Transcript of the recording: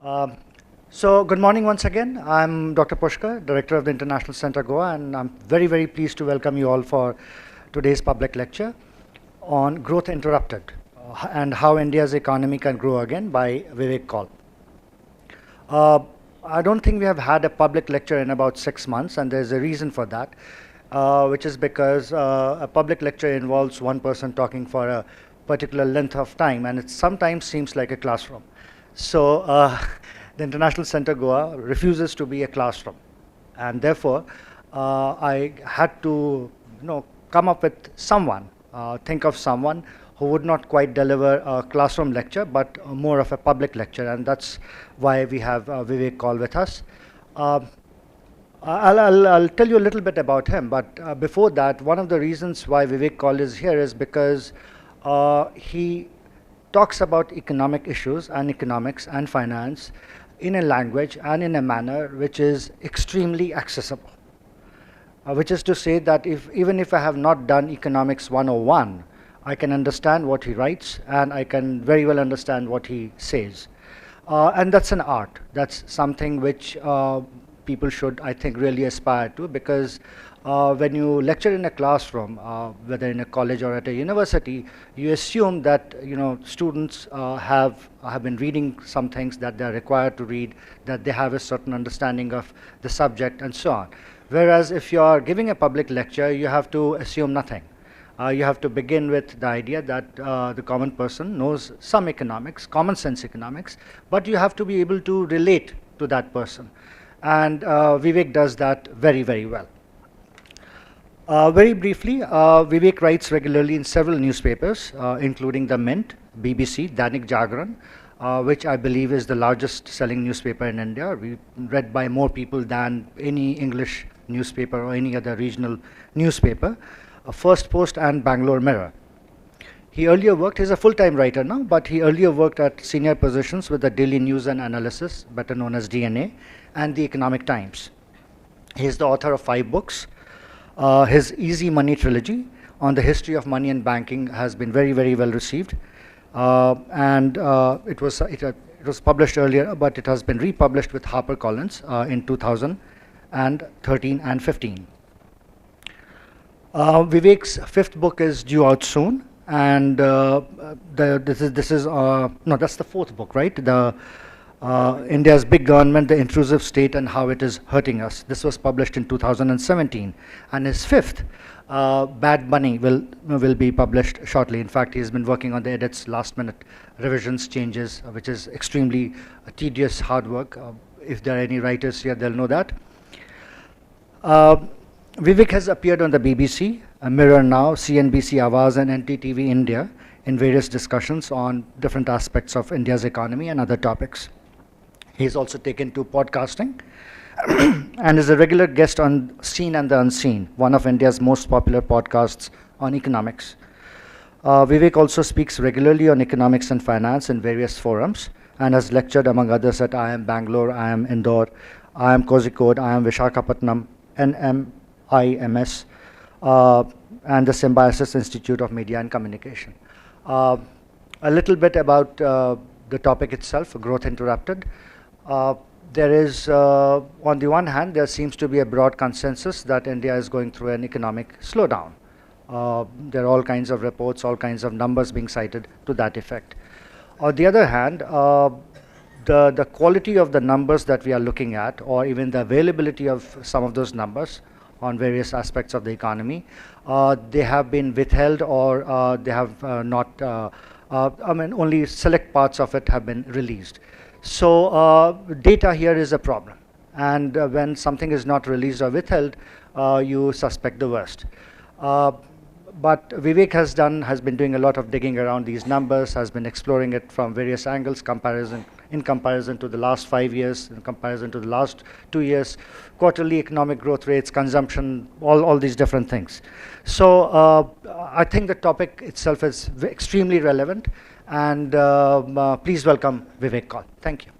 Um, so good morning once again. I'm Dr. Pushkar, Director of the International Center Goa, and I'm very, very pleased to welcome you all for today's public lecture on Growth Interrupted and How India's Economy Can Grow Again by Vivek Kaul. I don't think we have had a public lecture in about 6 months, and there's a reason for that, which is because a public lecture involves one person talking for a particular length of time, and it sometimes seems like a classroom. So the International Center Goa refuses to be a classroom, and therefore I had to, come up with someone, think of someone who would not quite deliver a classroom lecture, but more of a public lecture, and that's why we have Vivek Kaul with us. I'll tell you a little bit about him, but before that, one of the reasons why Vivek Kaul is here is because he talks about economic issues and economics and finance in a language and in a manner which is extremely accessible. Which is to say that even if I have not done Economics 101, I can understand what he writes and I can very well understand what he says. And that's an art. That's something which people should, I think, really aspire to, because when you lecture in a classroom, whether in a college or at a university, you assume that students have been reading some things that they're required to read, that they have a certain understanding of the subject and so on. Whereas if you are giving a public lecture, you have to assume nothing. You have to begin with the idea that the common person knows some economics, common sense economics, but you have to be able to relate to that person. And Vivek does that very, very well. Very briefly, Vivek writes regularly in several newspapers, including The Mint, BBC, Dainik Jagran, which I believe is the largest selling newspaper in India, read by more people than any English newspaper or any other regional newspaper, First Post and Bangalore Mirror. He earlier worked, he's a full-time writer now, but he earlier worked at senior positions with the Daily News and Analysis, better known as DNA, and the Economic Times. He is the author of 5 books. His Easy Money trilogy on the history of money and banking has been very, very well received. It was published earlier, but it has been republished with HarperCollins in 2013 and 15. Vivek's 5th book is due out soon, and that's the 4th book, right? India's Big Government, the Intrusive State and How It Is Hurting Us. This was published in 2017, and his 5th, Bad Bunny, will be published shortly. In fact, he's been working on the edits, last-minute revisions, changes, which is extremely tedious, hard work. If there are any writers here, they'll know that. Vivek has appeared on the BBC, Mirror Now, CNBC Awaz, and NTTV India in various discussions on different aspects of India's economy and other topics. He's also taken to podcasting and is a regular guest on Seen and the Unseen, one of India's most popular podcasts on economics. Vivek also speaks regularly on economics and finance in various forums and has lectured, among others, at IIM Bangalore, IIM Indore, IIM Kozhikode, IIM Vishakhapatnam, NMIMS, and the Symbiosis Institute of Media and Communication. A little bit about the topic itself, Growth Interrupted. There is, on the one hand, there seems to be a broad consensus that India is going through an economic slowdown. There are all kinds of reports, all kinds of numbers being cited to that effect. On the other hand, the quality of the numbers that we are looking at, or even the availability of some of those numbers on various aspects of the economy, they have been withheld, or they have only select parts of it have been released. So data here is a problem, and when something is not released or withheld, you suspect the worst. But Vivek has been doing a lot of digging around these numbers, has been exploring it from various angles, in comparison to the last 5 years, in comparison to the last 2 years, quarterly economic growth rates, consumption, all these different things. So I think the topic itself is extremely relevant, and please welcome Vivek Kaul. Thank you.